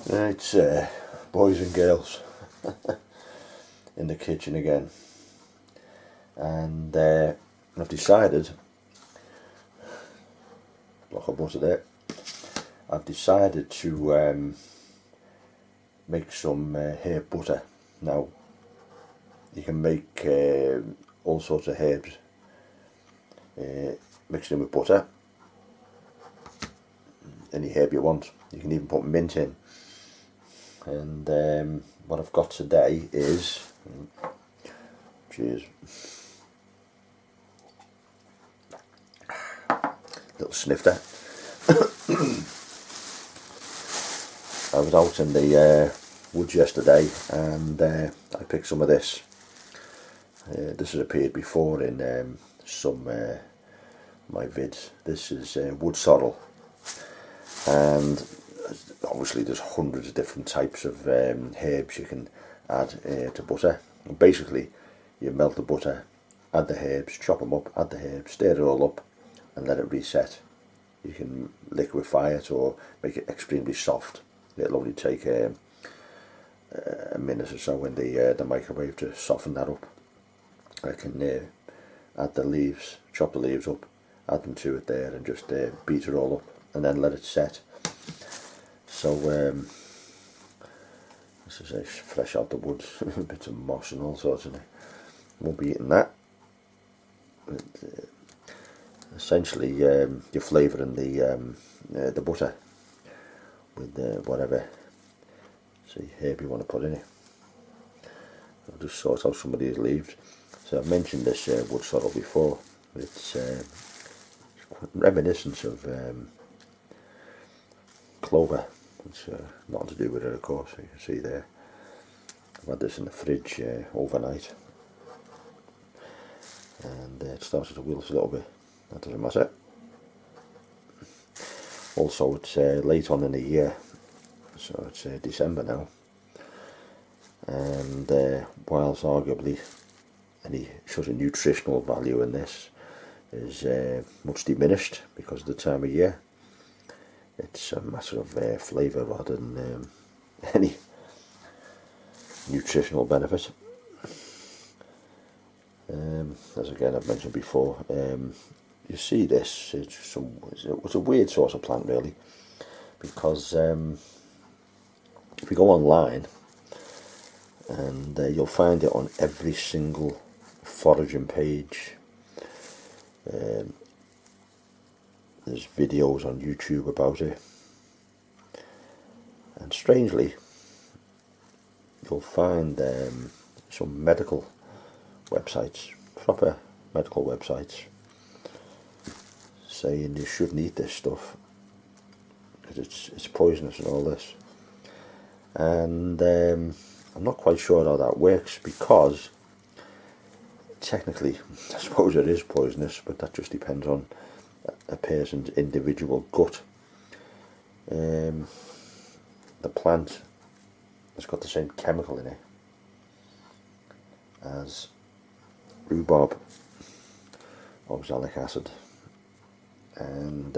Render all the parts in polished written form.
It's boys and girls in the kitchen again, and I've decided, block of butter there, I've decided to make some herb butter. Now you can make all sorts of herbs, mix them with butter, any herb you want. You can even put mint in. And what I've got today is, cheers, little snifter. I was out in the woods yesterday and I picked some of this. This has appeared before in some my vids. This is Wood Sorrel, and obviously there's hundreds of different types of herbs you can add to butter. And basically you melt the butter, add the herbs, chop them up, add the herbs, stir it all up and let it reset. You can liquefy it or make it extremely soft. It'll only take a minute or so in the microwave to soften that up. I can add the leaves, chop the leaves up, add them to it there and just beat it all up and then let it set. So this is fresh out the woods, bits of moss and all sorts of it. Won't be eating that. But, essentially, you're flavouring the butter with whatever herb you want to put in it. I'll just sort out some of these leaves. So I've mentioned this wood sorrel before. It's quite reminiscent of clover. It's nothing to do with it, of course. You can see there. I've had this in the fridge overnight, and it started to wilt a little bit. That doesn't matter. Also, it's late on in the year, so it's December now, and whilst arguably any sort of nutritional value in this is much diminished because of the time of year, it's a matter of flavour rather than any nutritional benefit. As again I've mentioned before, you see this, it's a weird sort of plant really, because if you go online and you'll find it on every single foraging page. There's videos on YouTube about it, and strangely you'll find some medical websites, proper medical websites, saying you shouldn't eat this stuff because it's poisonous and all this. And I'm not quite sure how that works, because technically I suppose it is poisonous, but that just depends on a person's individual gut. The plant has got the same chemical in it as rhubarb, oxalic acid, and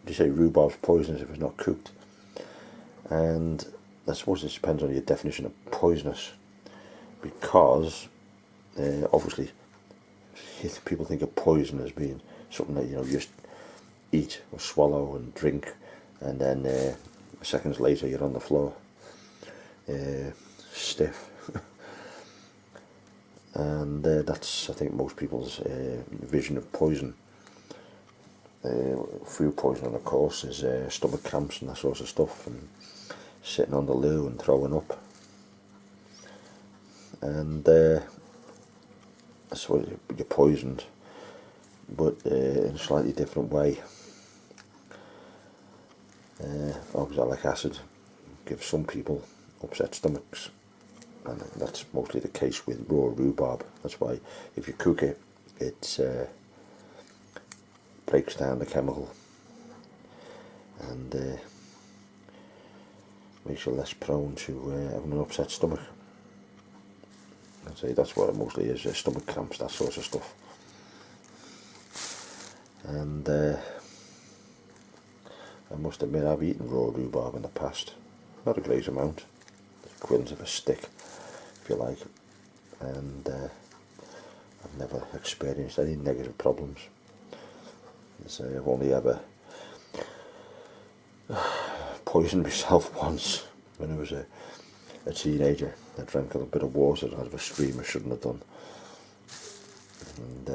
you say rhubarb's poisonous if it's not cooked, and I suppose it depends on your definition of poisonous, because obviously people think of poison as being something that you just eat or swallow and drink, and then seconds later you're on the floor stiff. And that's, I think, most people's vision of poison. Food poisoning, of course, is stomach cramps and that sort of stuff, and sitting on the loo and throwing up. And that's what you're poisoned, but in a slightly different way. Oxalic acid gives some people upset stomachs, and that's mostly the case with raw rhubarb. That's why if you cook it, it breaks down the chemical and makes you less prone to having an upset stomach. I'd say that's what it mostly is, stomach cramps, that sort of stuff. And I must admit I've eaten raw rhubarb in the past. Not a great amount. The equivalent of a stick, if you like. And I've never experienced any negative problems. I've only ever poisoned myself once when I was a teenager. I drank a little bit of water out of a stream I shouldn't have done. And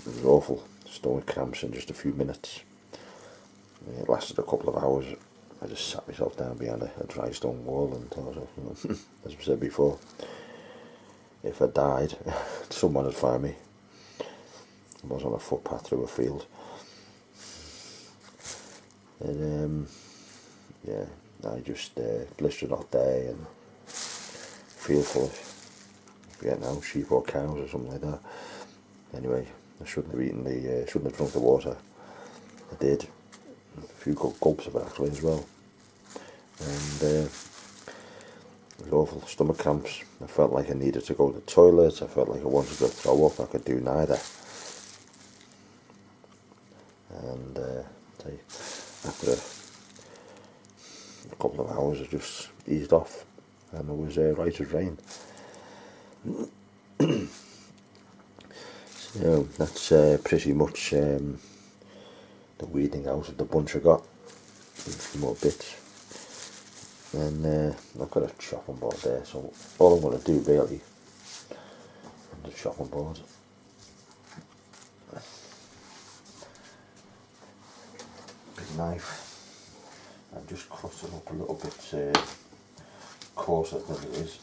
it was awful. Stomach cramps in just a few minutes. It lasted a couple of hours. I just sat myself down behind a dry stone wall and thought, as I said before, if I died, someone would find me. I was on a footpath through a field. And yeah, I just blistered hot day and feel for it. I forget now, sheep or cows or something like that. Anyway, I shouldn't have eaten shouldn't have drunk the water. I did. A few gulps of it actually as well. And it was awful. Stomach cramps. I felt like I needed to go to the toilet. I felt like I wanted to throw up. I could do neither. And after a couple of hours, I just eased off, and it was right as rain. So that's pretty much the weeding out of the bunch I got. A few more bits. And I've got a chopping board there, so all I'm going to do really on the chopping board, big knife, and just cut it up a little bit coarser than it is.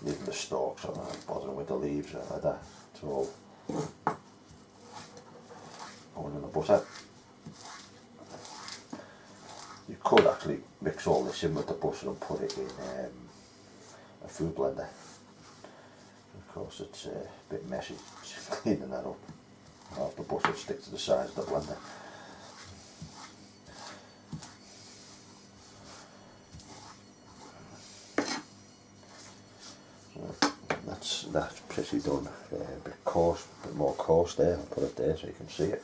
Leaving the stalks on the bottom with the leaves and like that. It's all going in the butter. You could actually mix all this in with the butter and put it in a food blender. Of course it's a bit messy just cleaning that up. Half the butter stick to the sides of the blender. So that's pretty done. A bit coarse, a bit more coarse there. I'll put it there so you can see it.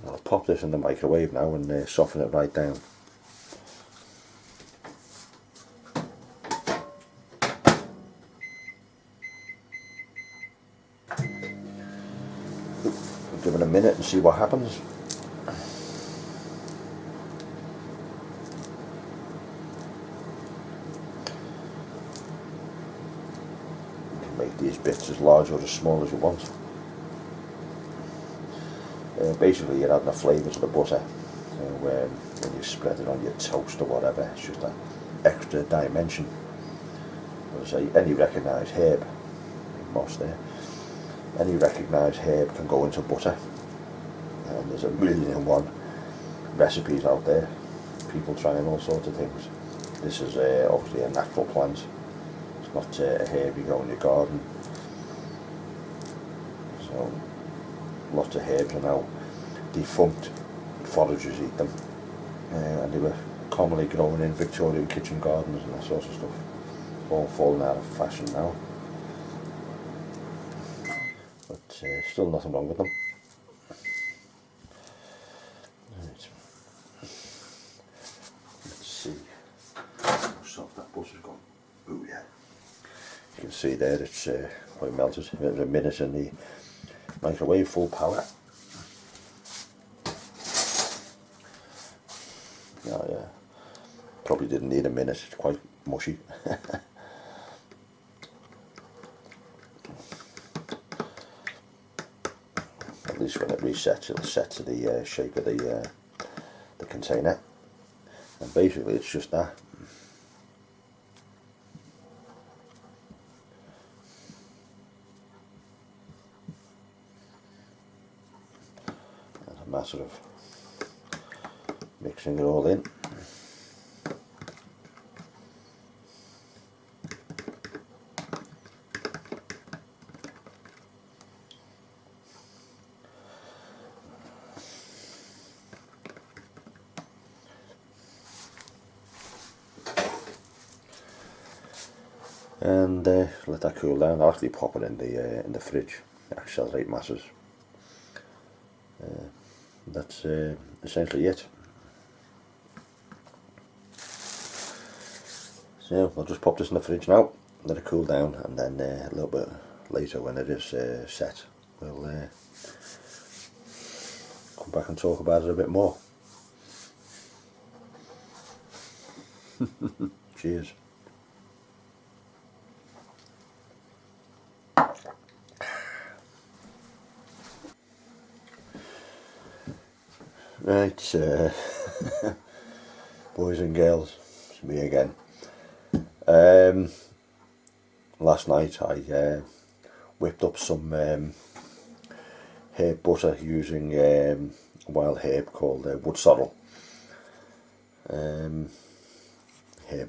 I'll pop this in the microwave now and soften it right down. Give it a minute and see what happens. You can make these bits as large or as small as you want. Basically you're adding the flavours of the butter. So when you spread it on your toast or whatever, it's just an extra dimension. As I say, any recognised herb, moss there, any recognised herb can go into butter. And there's 1,000,001 recipes out there, people trying all sorts of things. This is obviously a natural plant. It's not a herb you go in your garden. So lots of herbs are now defunct. Foragers eat them, and they were commonly grown in Victorian kitchen gardens and that sort of stuff. All falling out of fashion now, but still nothing wrong with them. Right. Let's see how soft that butter's gone. Oh yeah, you can see there it's quite melted. It was a minute in the microwave, full power. Oh yeah, probably didn't need a minute, it's quite mushy. At least when it resets, it'll set to the shape of the container. And basically it's just that. And a matter of mixing it all in. and let that cool down. I'll actually pop it in the fridge. It accelerate masses. That's essentially it. So I'll just pop this in the fridge now, let it cool down, and then a little bit later when it is set, we'll come back and talk about it a bit more. Cheers. Right, boys and girls, it's me again. Last night I whipped up some herb butter using a wild herb called Wood Sorrel. Herb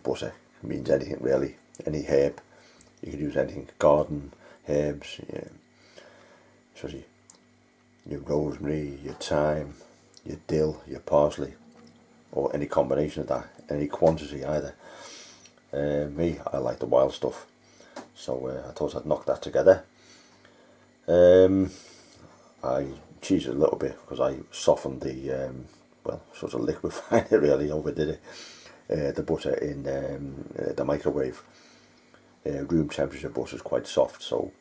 butter means anything really, any herb. You can use anything, garden herbs, especially your rosemary, your thyme, your dill, your parsley, or any combination of that, any quantity either. Me, I like the wild stuff, so I thought I'd knock that together. I cheesed it a little bit because I softened the, well, sort of liquefied it really, overdid it, the butter in the microwave. Room temperature butter is quite soft, so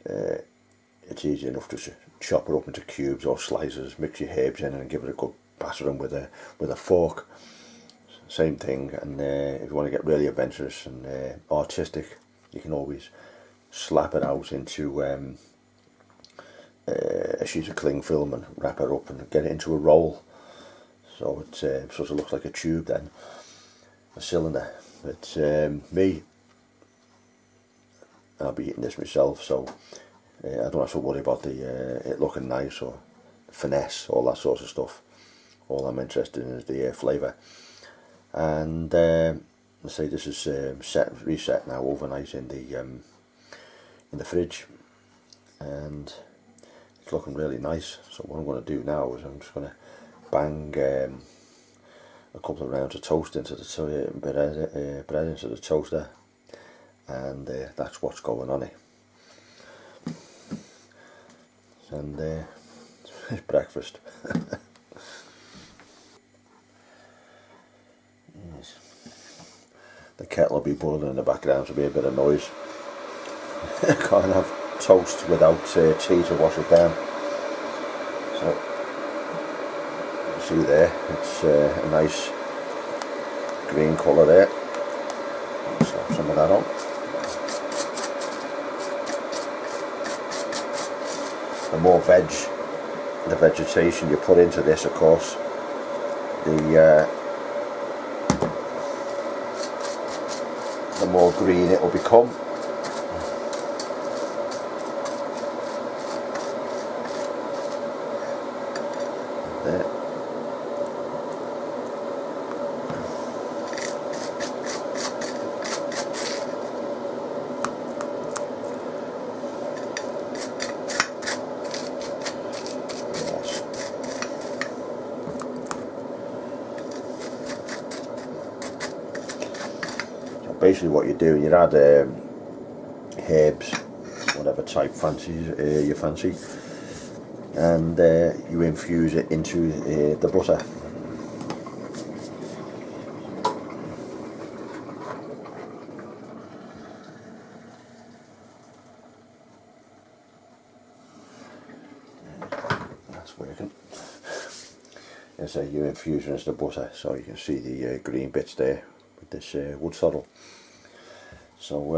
it's easy enough to chop it up into cubes or slices, mix your herbs in and give it a good battering with a fork. Same thing, and if you want to get really adventurous and artistic, you can always slap it out into a sheet of cling film and wrap it up and get it into a roll, so it sort of looks like a tube then, a cylinder. But me, I'll be eating this myself, so I don't have to worry about it looking nice or finesse, all that sort of stuff. All I'm interested in is the flavour. And let's say this is reset now overnight in the fridge, and it's looking really nice. So what I'm going to do now is I'm just going to bang a couple of rounds of toast into the bread into the toaster, and that's what's going on it. And it's breakfast. Yes. The kettle will be boiling in the background, so there'll be a bit of noise. Can't have toast without tea to wash it down. So you see there, it's a nice green colour there. Slap some of that on. The more the vegetation you put into this, of course, the more green it will become. There. Yes. So basically what you do, you add herbs, whatever type you fancy, and you infuse it into the butter. That's working. And so you infuse it into the butter, so you can see the green bits there with this wood sorrel. So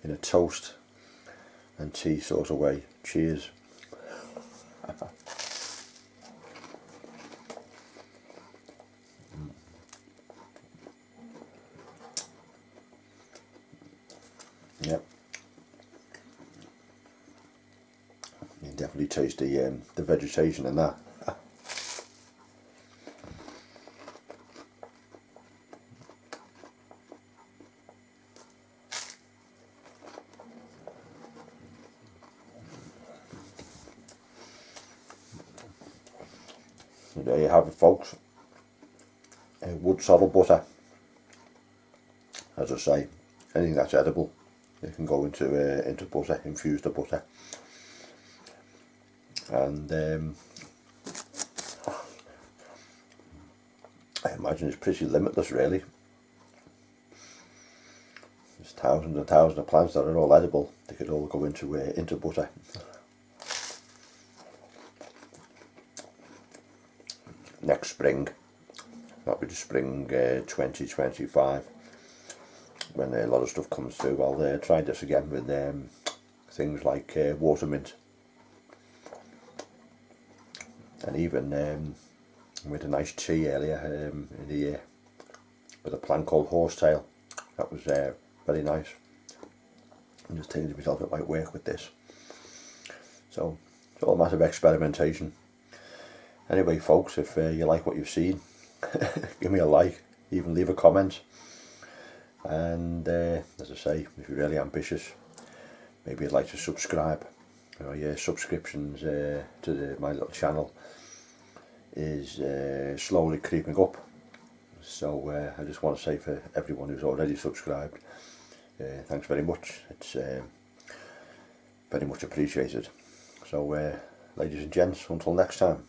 in a toast and tea sort of way. Cheers. Yep. You can definitely taste the vegetation in that. There you have it, folks. Wood sorrel butter. as I say, anything that's edible, it can go into butter, infused butter, and I imagine it's pretty limitless really. There's thousands and thousands of plants that are all edible. They could all go into butter. Next spring, that'll be the spring 2025, when a lot of stuff comes through. I'll try this again with things like water mint, and even with a nice tea earlier in the year with a plant called horsetail. That was very nice. I'm just thinking to myself it might work with this. So it's all a matter of experimentation. Anyway folks, if you like what you've seen, give me a like, even leave a comment, and as I say, if you're really ambitious, maybe you'd like to subscribe. Your subscriptions to my little channel is slowly creeping up, so I just want to say, for everyone who's already subscribed, thanks very much. It's very much appreciated. So ladies and gents, until next time.